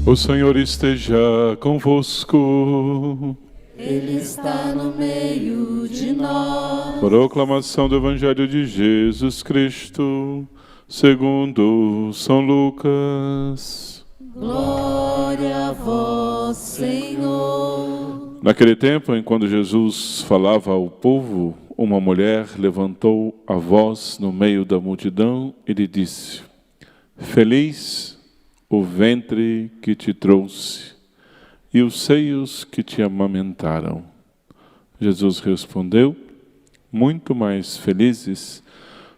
O Senhor esteja convosco. Ele está no meio de nós. Proclamação do Evangelho de Jesus Cristo, segundo São Lucas. Glória a vós, Senhor. Naquele tempo, enquanto Jesus falava ao povo, uma mulher levantou a voz no meio da multidão e lhe disse: Feliz o ventre que te trouxe e os seios que te amamentaram. Jesus respondeu: muito mais felizes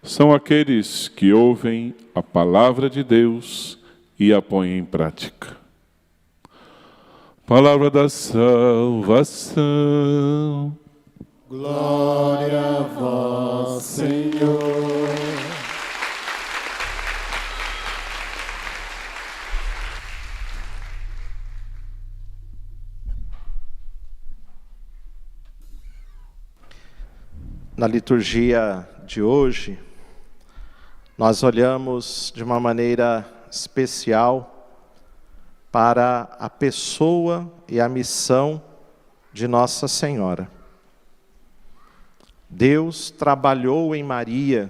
são aqueles que ouvem a palavra de Deus e a põem em prática. Palavra da salvação. Glória a vós, Senhor. Na liturgia de hoje, nós olhamos de uma maneira especial para a pessoa e a missão de Nossa Senhora. Deus trabalhou em Maria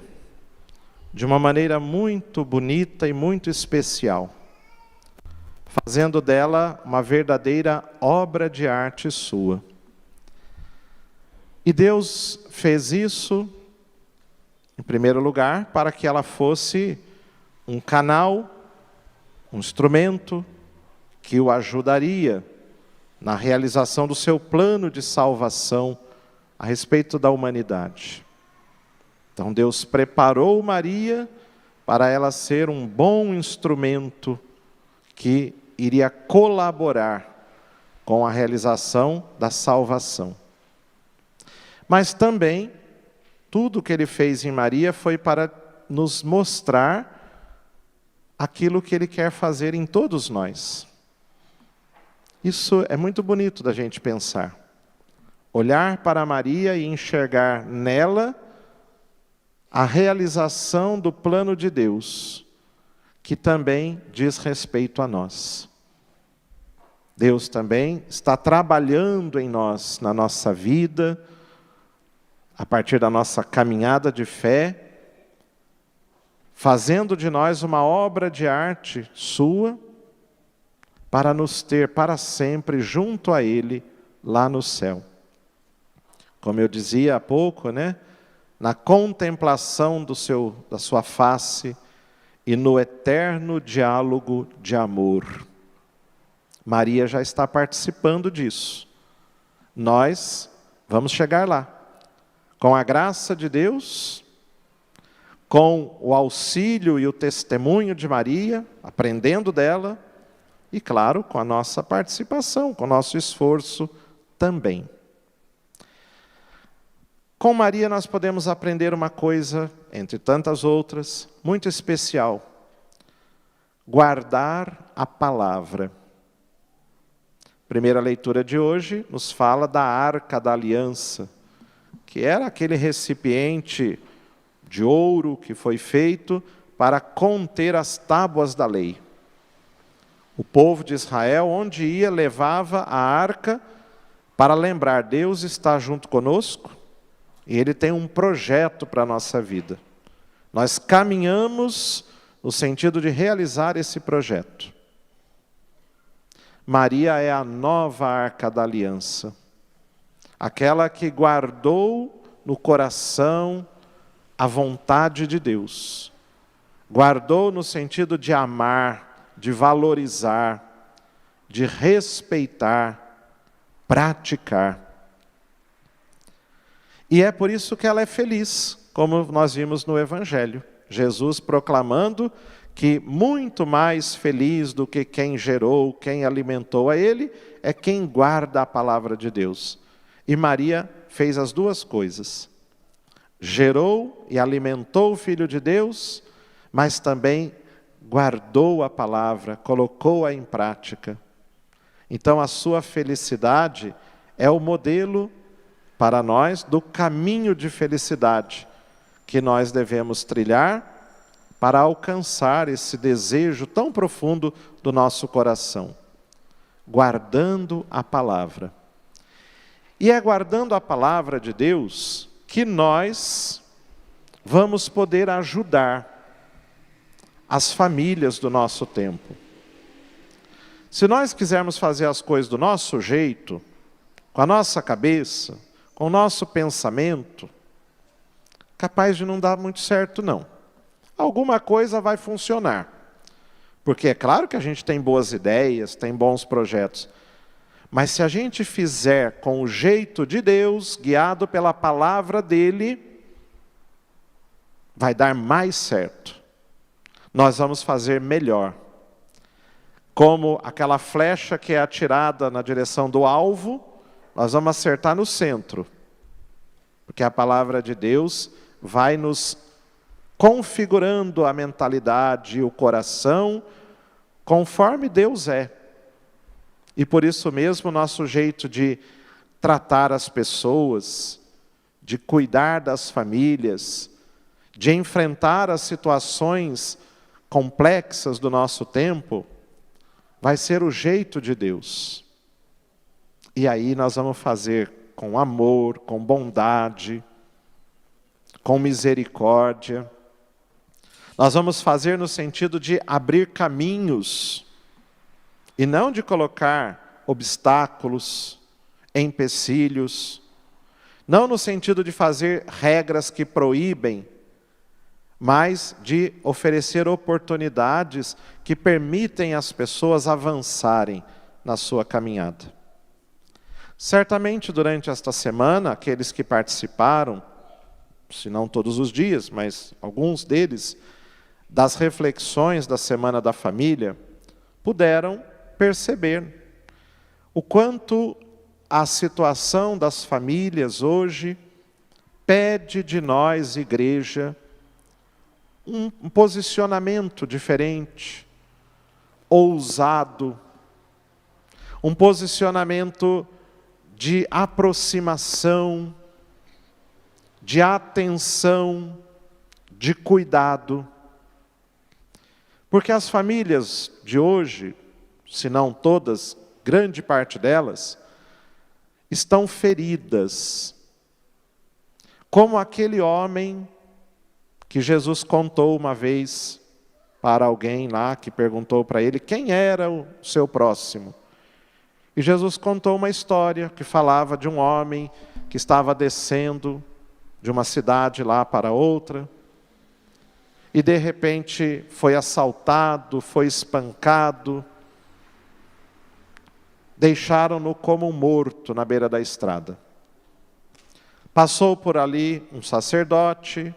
de uma maneira muito bonita e muito especial, fazendo dela uma verdadeira obra de arte sua. E Deus fez isso, em primeiro lugar, para que ela fosse um canal, um instrumento que o ajudaria na realização do seu plano de salvação a respeito da humanidade. Então Deus preparou Maria para ela ser um bom instrumento que iria colaborar com a realização da salvação. Mas também, tudo que ele fez em Maria foi para nos mostrar aquilo que ele quer fazer em todos nós. Isso é muito bonito da gente pensar. Olhar para Maria e enxergar nela a realização do plano de Deus, que também diz respeito a nós. Deus também está trabalhando em nós, na nossa vida, a partir da nossa caminhada de fé, fazendo de nós uma obra de arte sua, para nos ter para sempre junto a Ele, lá no céu. Como eu dizia há pouco, na contemplação da sua face e no eterno diálogo de amor. Maria já está participando disso. Nós vamos chegar lá. Com a graça de Deus, com o auxílio e o testemunho de Maria, aprendendo dela, e claro, com a nossa participação, com o nosso esforço também. Com Maria nós podemos aprender uma coisa, entre tantas outras, muito especial: guardar a palavra. A primeira leitura de hoje nos fala da Arca da Aliança, que era aquele recipiente de ouro que foi feito para conter as tábuas da lei. O povo de Israel, onde ia, levava a arca para lembrar: Deus está junto conosco e Ele tem um projeto para a nossa vida. Nós caminhamos no sentido de realizar esse projeto. Maria é a nova Arca da Aliança. Aquela que guardou no coração a vontade de Deus. Guardou no sentido de amar, de valorizar, de respeitar, praticar. E é por isso que ela é feliz, como nós vimos no Evangelho. Jesus proclamando que muito mais feliz do que quem gerou, quem alimentou a Ele, é quem guarda a palavra de Deus. E Maria fez as duas coisas. Gerou e alimentou o Filho de Deus, mas também guardou a palavra, colocou-a em prática. Então a sua felicidade é o modelo para nós do caminho de felicidade que nós devemos trilhar para alcançar esse desejo tão profundo do nosso coração. guardando a palavra. E é guardando a palavra de Deus que nós vamos poder ajudar as famílias do nosso tempo. Se nós quisermos fazer as coisas do nosso jeito, com a nossa cabeça, com o nosso pensamento, capaz de não dar muito certo, não. Alguma coisa vai funcionar. Porque é claro que a gente tem boas ideias, tem bons projetos. Mas se a gente fizer com o jeito de Deus, guiado pela palavra dele, vai dar mais certo. Nós vamos fazer melhor. Como aquela flecha que é atirada na direção do alvo, nós vamos acertar no centro. Porque a palavra de Deus vai nos configurando a mentalidade e o coração conforme Deus é. E por isso mesmo, nosso jeito de tratar as pessoas, de cuidar das famílias, de enfrentar as situações complexas do nosso tempo, vai ser o jeito de Deus. E aí nós vamos fazer com amor, com bondade, com misericórdia. Nós vamos fazer no sentido de abrir caminhos, e não de colocar obstáculos, empecilhos, não no sentido de fazer regras que proíbem, mas de oferecer oportunidades que permitem às pessoas avançarem na sua caminhada. Certamente durante esta semana, aqueles que participaram, se não todos os dias, mas alguns deles, das reflexões da Semana da Família, puderam perceber o quanto a situação das famílias hoje pede de nós, igreja, um posicionamento diferente, ousado, um posicionamento de aproximação, de atenção, de cuidado. Porque as famílias de hoje, se não todas, grande parte delas, estão feridas. Como aquele homem que Jesus contou uma vez para alguém lá, que perguntou para ele quem era o seu próximo. E Jesus contou uma história que falava de um homem que estava descendo de uma cidade lá para outra, e de repente foi assaltado, foi espancado, deixaram-no como um morto na beira da estrada. Passou por ali um sacerdote,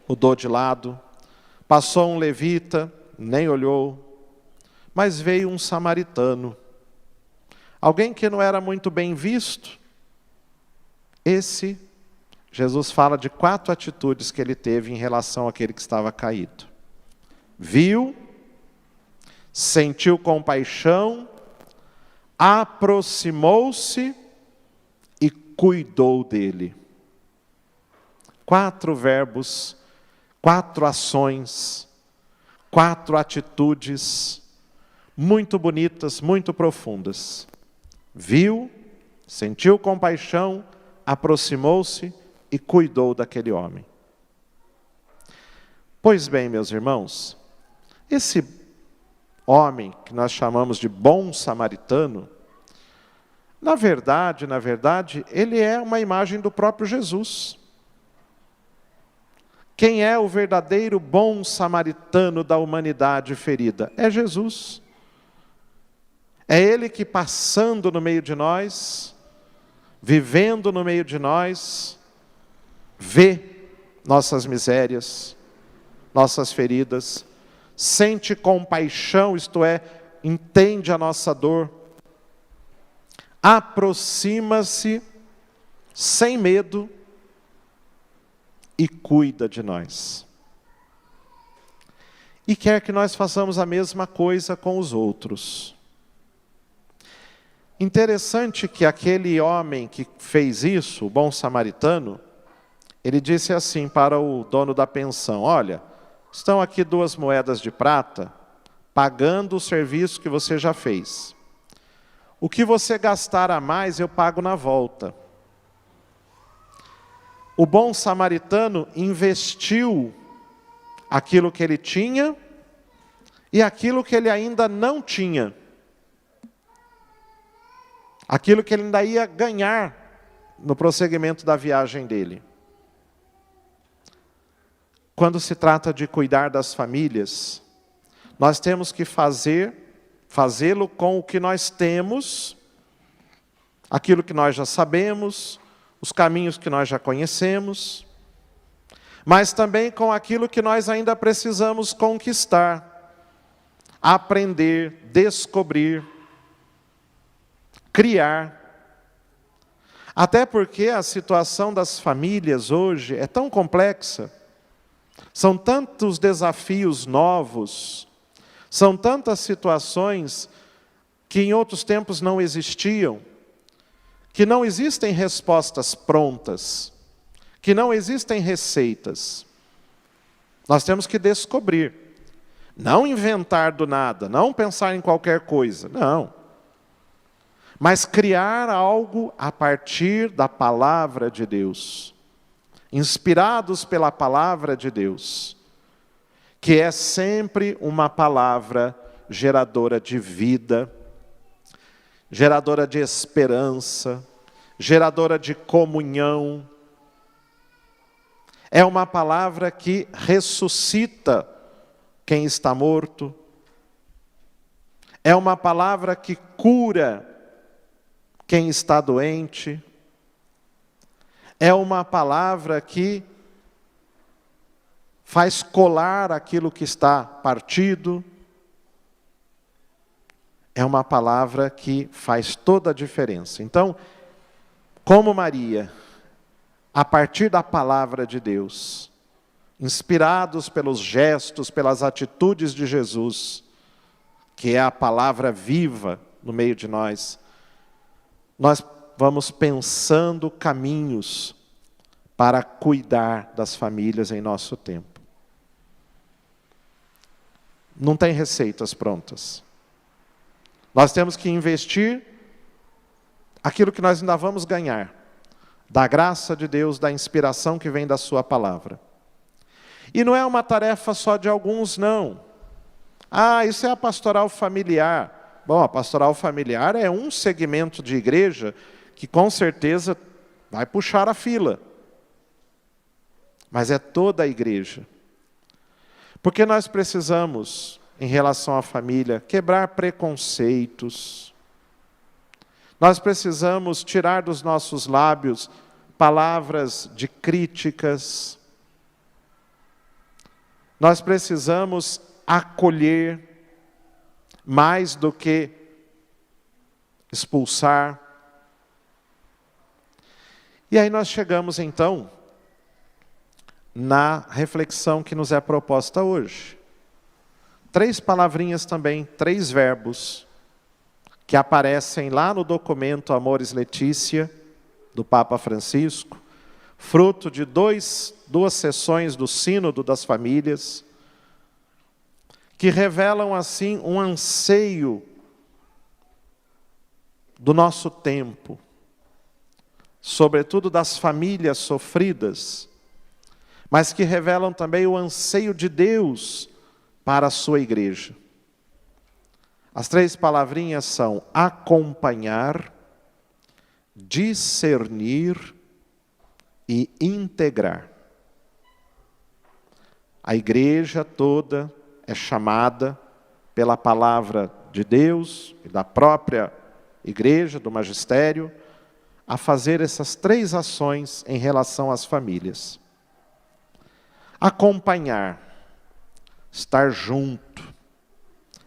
mudou de lado, passou um levita, nem olhou, mas veio um samaritano, alguém que não era muito bem visto. Esse, Jesus fala de 4 atitudes que ele teve em relação àquele que estava caído. Viu, sentiu compaixão, aproximou-se e cuidou dele. 4 verbos, 4 ações, 4 atitudes muito bonitas, muito profundas. Viu, sentiu compaixão, aproximou-se e cuidou daquele homem. Pois bem, meus irmãos, esse homem que nós chamamos de bom samaritano, na verdade, ele é uma imagem do próprio Jesus. Quem é o verdadeiro bom samaritano da humanidade ferida? É Jesus. É Ele que, passando no meio de nós, vivendo no meio de nós, vê nossas misérias, nossas feridas, sente compaixão, isto é, entende a nossa dor, aproxima-se sem medo e cuida de nós. E quer que nós façamos a mesma coisa com os outros. Interessante que aquele homem que fez isso, o bom samaritano, ele disse assim para o dono da pensão: olha, estão aqui 2 moedas de prata, pagando o serviço que você já fez. o que você gastar a mais eu pago na volta. O bom samaritano investiu aquilo que ele tinha e aquilo que ele ainda não tinha. Aquilo que ele ainda ia ganhar no prosseguimento da viagem dele. Quando se trata de cuidar das famílias, nós temos que fazê-lo com o que nós temos, aquilo que nós já sabemos, os caminhos que nós já conhecemos, mas também com aquilo que nós ainda precisamos conquistar, aprender, descobrir, criar. Até porque a situação das famílias hoje é tão complexa, são tantos desafios novos, são tantas situações que em outros tempos não existiam, que não existem respostas prontas, que não existem receitas. Nós temos que descobrir, não inventar do nada, não pensar em qualquer coisa, não. Mas criar algo a partir da palavra de Deus, inspirados pela palavra de Deus, que é sempre uma palavra geradora de vida, geradora de esperança, geradora de comunhão. É uma palavra que ressuscita quem está morto. É uma palavra que cura quem está doente. É uma palavra que faz colar aquilo que está partido. É uma palavra que faz toda a diferença. Então, como Maria, a partir da palavra de Deus, inspirados pelos gestos, pelas atitudes de Jesus, que é a palavra viva no meio de nós, nós vamos pensando caminhos para cuidar das famílias em nosso tempo. Não tem receitas prontas. Nós temos que investir aquilo que nós ainda vamos ganhar, da graça de Deus, da inspiração que vem da sua palavra. E não é uma tarefa só de alguns, não. Isso é a pastoral familiar. Bom, a pastoral familiar é um segmento de igreja que com certeza vai puxar a fila. Mas é toda a igreja. Porque nós precisamos, em relação à família, quebrar preconceitos. Nós precisamos tirar dos nossos lábios palavras de críticas. Nós precisamos acolher mais do que expulsar. E aí nós chegamos então na reflexão que nos é proposta hoje. 3 palavrinhas também, 3 verbos, que aparecem lá no documento Amoris Laetitia, do Papa Francisco, fruto de 2 sessões do Sínodo das Famílias, que revelam assim um anseio do nosso tempo, sobretudo das famílias sofridas, mas que revelam também o anseio de Deus para a sua igreja. As 3 palavrinhas são acompanhar, discernir e integrar. A igreja toda é chamada pela palavra de Deus e da própria igreja, do magistério, a fazer essas 3 ações em relação às famílias. Acompanhar, estar junto.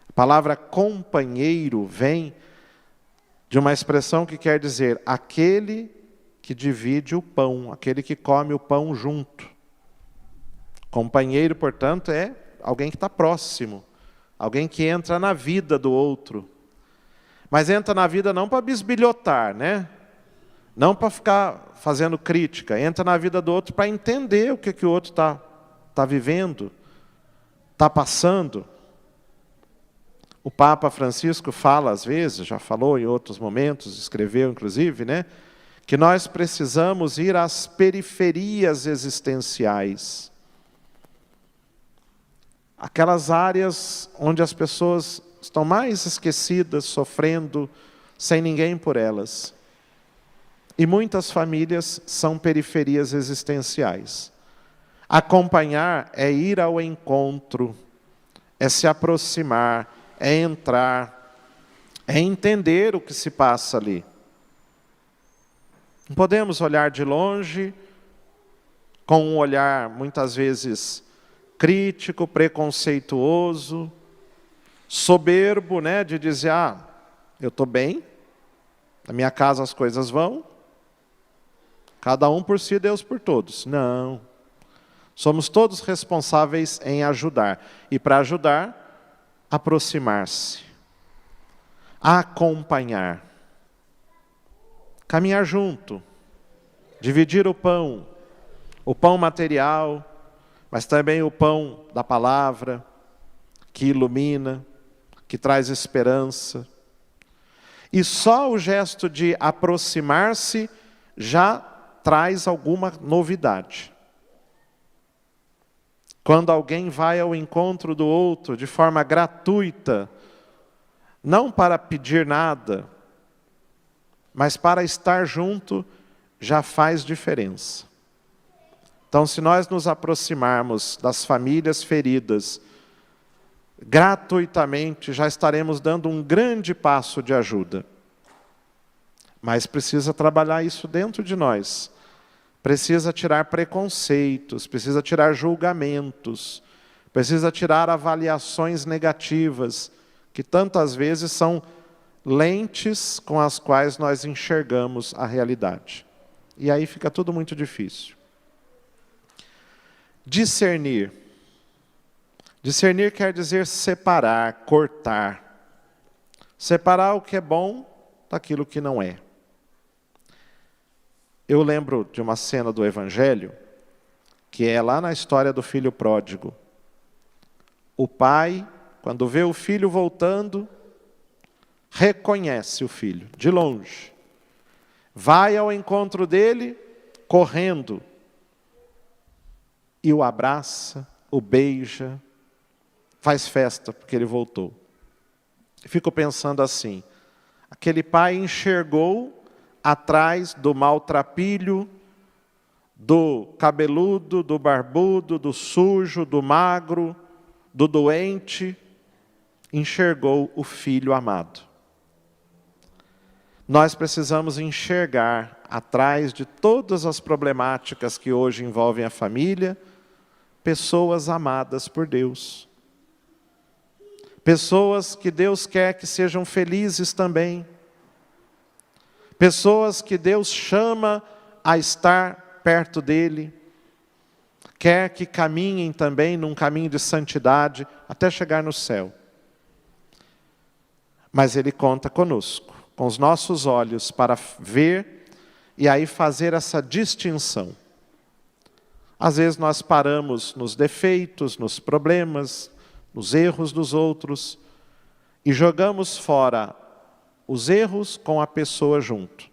A palavra companheiro vem de uma expressão que quer dizer aquele que divide o pão, aquele que come o pão junto. Companheiro, portanto, é alguém que está próximo, alguém que entra na vida do outro. Mas entra na vida não para bisbilhotar, né? Não para ficar fazendo crítica. Entra na vida do outro para entender o que o outro está vivendo, está passando. O Papa Francisco fala às vezes, já falou em outros momentos, escreveu inclusive, né, que nós precisamos ir às periferias existenciais. Aquelas áreas onde as pessoas estão mais esquecidas, sofrendo, sem ninguém por elas. E muitas famílias são periferias existenciais. Acompanhar é ir ao encontro, é se aproximar, é entrar, é entender o que se passa ali. Não podemos olhar de longe, com um olhar muitas vezes crítico, preconceituoso, soberbo, né, de dizer, eu estou bem, na minha casa as coisas vão, cada um por si, Deus por todos. Não. Somos todos responsáveis em ajudar. E para ajudar, aproximar-se, acompanhar, caminhar junto, dividir o pão material, mas também o pão da palavra, que ilumina, que traz esperança. E só o gesto de aproximar-se já traz alguma novidade. Quando alguém vai ao encontro do outro de forma gratuita, não para pedir nada, mas para estar junto, já faz diferença. Então, se nós nos aproximarmos das famílias feridas, gratuitamente, já estaremos dando um grande passo de ajuda. Mas precisa trabalhar isso dentro de nós. Precisa tirar preconceitos, precisa tirar julgamentos, precisa tirar avaliações negativas, que tantas vezes são lentes com as quais nós enxergamos a realidade. E aí fica tudo muito difícil. Discernir. Discernir quer dizer separar, cortar. Separar o que é bom daquilo que não é. Eu lembro de uma cena do Evangelho, que é lá na história do filho pródigo. O pai, quando vê o filho voltando, reconhece o filho, de longe. Vai ao encontro dele, correndo, e o abraça, o beija, faz festa porque ele voltou. E fico pensando assim, aquele pai enxergou atrás do maltrapilho, do cabeludo, do barbudo, do sujo, do magro, do doente, enxergou o filho amado. Nós precisamos enxergar atrás de todas as problemáticas que hoje envolvem a família, pessoas amadas por Deus. Pessoas que Deus quer que sejam felizes também. Pessoas que Deus chama a estar perto dele. Quer que caminhem também num caminho de santidade até chegar no céu. Mas Ele conta conosco, com os nossos olhos, para ver e aí fazer essa distinção. Às vezes nós paramos nos defeitos, nos problemas, nos erros dos outros e jogamos fora os erros com a pessoa junto.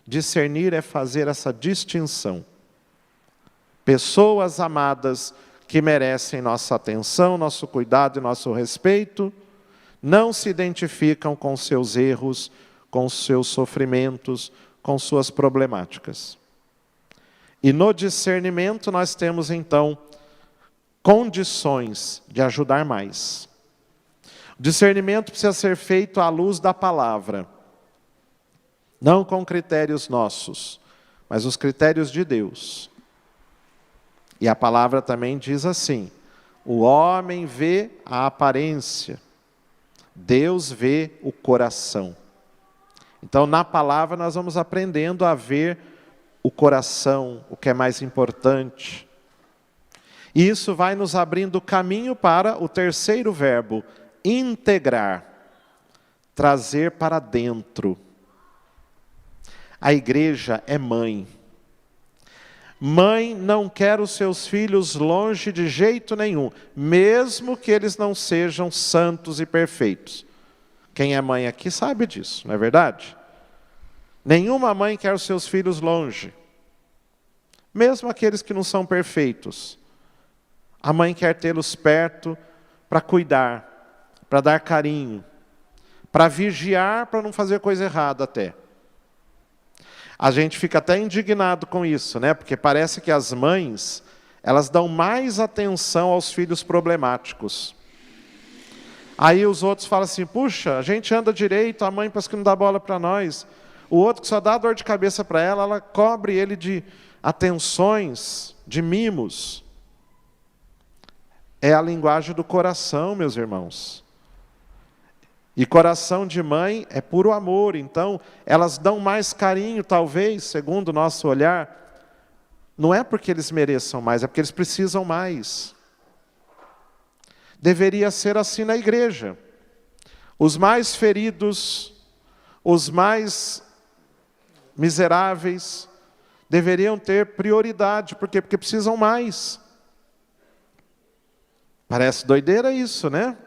Discernir é fazer essa distinção. Pessoas amadas que merecem nossa atenção, nosso cuidado e nosso respeito, não se identificam com seus erros, com seus sofrimentos, com suas problemáticas. E no discernimento nós temos então condições de ajudar mais. O discernimento precisa ser feito à luz da palavra, não com critérios nossos, mas os critérios de Deus. E a palavra também diz assim, o homem vê a aparência, Deus vê o coração. Então, na palavra, nós vamos aprendendo a ver o coração, o que é mais importante. E isso vai nos abrindo caminho para o terceiro verbo, integrar, trazer para dentro. A igreja é mãe. Mãe não quer os seus filhos longe de jeito nenhum, mesmo que eles não sejam santos e perfeitos. Quem é mãe aqui sabe disso, não é verdade? Nenhuma mãe quer os seus filhos longe. Mesmo aqueles que não são perfeitos. A mãe quer tê-los perto para cuidar, para dar carinho, para vigiar, para não fazer coisa errada até. A gente fica até indignado com isso, né? Porque parece que as mães, elas dão mais atenção aos filhos problemáticos. Aí os outros falam assim, puxa, a gente anda direito, a mãe parece que não dá bola para nós. O outro que só dá dor de cabeça para ela cobre ele de atenções, de mimos. É a linguagem do coração, meus irmãos. E coração de mãe é puro amor, então elas dão mais carinho, talvez, segundo o nosso olhar. Não é porque eles mereçam mais, é porque eles precisam mais. Deveria ser assim na igreja. Os mais feridos, os mais miseráveis, deveriam ter prioridade. Por quê? Porque precisam mais. Parece doideira isso, né?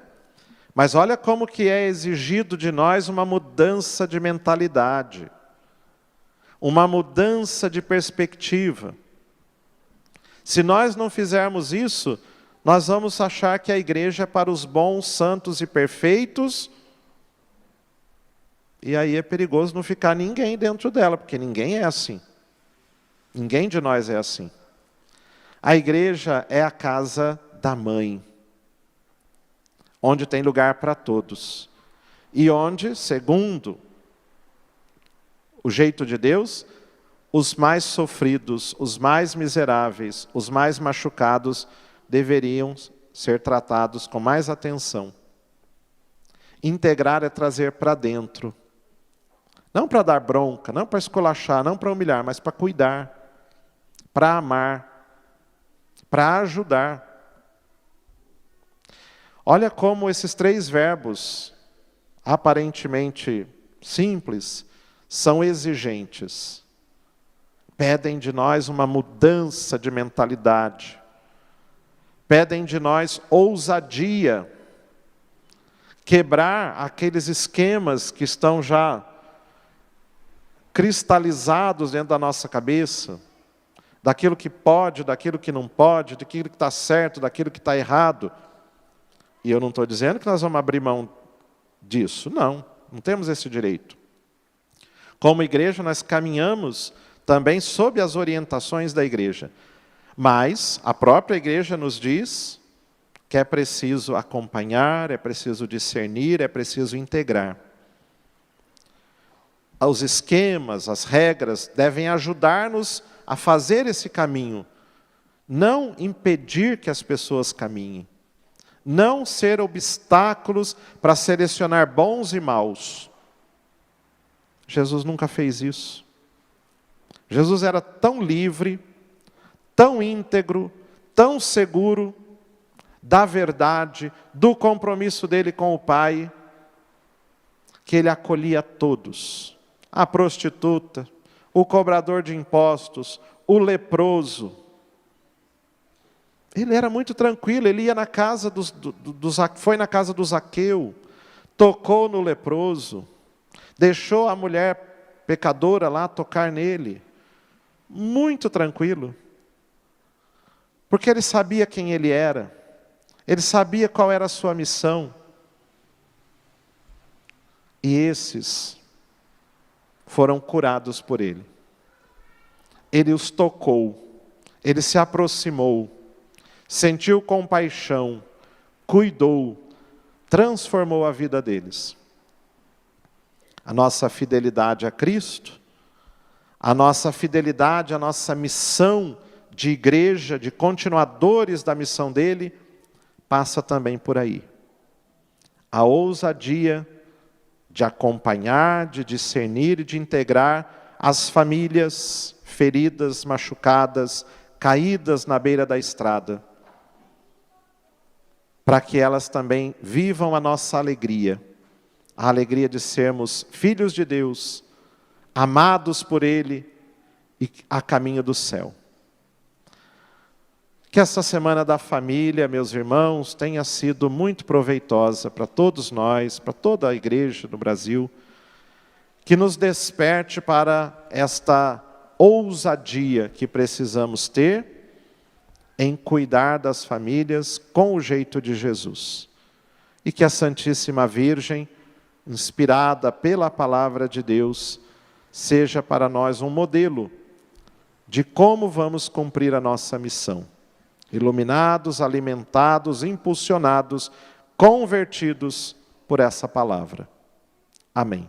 Mas olha como que é exigido de nós uma mudança de mentalidade. Uma mudança de perspectiva. Se nós não fizermos isso, nós vamos achar que a igreja é para os bons, santos e perfeitos. E aí é perigoso não ficar ninguém dentro dela, porque ninguém é assim. Ninguém de nós é assim. A igreja é a casa da mãe, onde tem lugar para todos. E onde, segundo o jeito de Deus, os mais sofridos, os mais miseráveis, os mais machucados, deveriam ser tratados com mais atenção. Integrar é trazer para dentro. Não para dar bronca, não para esculachar, não para humilhar, mas para cuidar, para amar, para ajudar. Olha como esses três verbos, aparentemente simples, são exigentes. Pedem de nós uma mudança de mentalidade. Pedem de nós ousadia. Quebrar aqueles esquemas que estão já cristalizados dentro da nossa cabeça. Daquilo que pode, daquilo que não pode, daquilo que está certo, daquilo que está errado. E eu não estou dizendo que nós vamos abrir mão disso. Não temos esse direito. Como igreja, nós caminhamos também sob as orientações da igreja. Mas a própria igreja nos diz que é preciso acompanhar, é preciso discernir, é preciso integrar. Os esquemas, as regras devem ajudar-nos a fazer esse caminho. Não impedir que as pessoas caminhem. Não ser obstáculos para selecionar bons e maus. Jesus nunca fez isso. Jesus era tão livre, tão íntegro, tão seguro da verdade, do compromisso dele com o Pai, que ele acolhia todos. A prostituta, o cobrador de impostos, o Ele era muito tranquilo, ele ia na casa foi na casa do Zaqueu, tocou no leproso, deixou a mulher pecadora lá tocar nele. Muito tranquilo. Porque ele sabia quem ele era. Ele sabia qual era a sua missão. E esses foram curados por ele. Ele os tocou. Ele se aproximou. Sentiu compaixão. Cuidou. Transformou a vida deles. A nossa fidelidade a Cristo, a nossa fidelidade à nossa missão de igreja, de continuadores da missão dele, passa também por aí. A ousadia de acompanhar, de discernir e de integrar as famílias feridas, machucadas, caídas na beira da estrada, para que elas também vivam a nossa alegria, a alegria de sermos filhos de Deus, amados por Ele e a caminho do céu. Que essa Semana da Família, meus irmãos, tenha sido muito proveitosa para todos nós, para toda a igreja do Brasil, que nos desperte para esta ousadia que precisamos ter em cuidar das famílias com o jeito de Jesus. E que a Santíssima Virgem, inspirada pela Palavra de Deus, seja para nós um modelo de como vamos cumprir a nossa missão. Iluminados, alimentados, impulsionados, convertidos por essa palavra. Amém.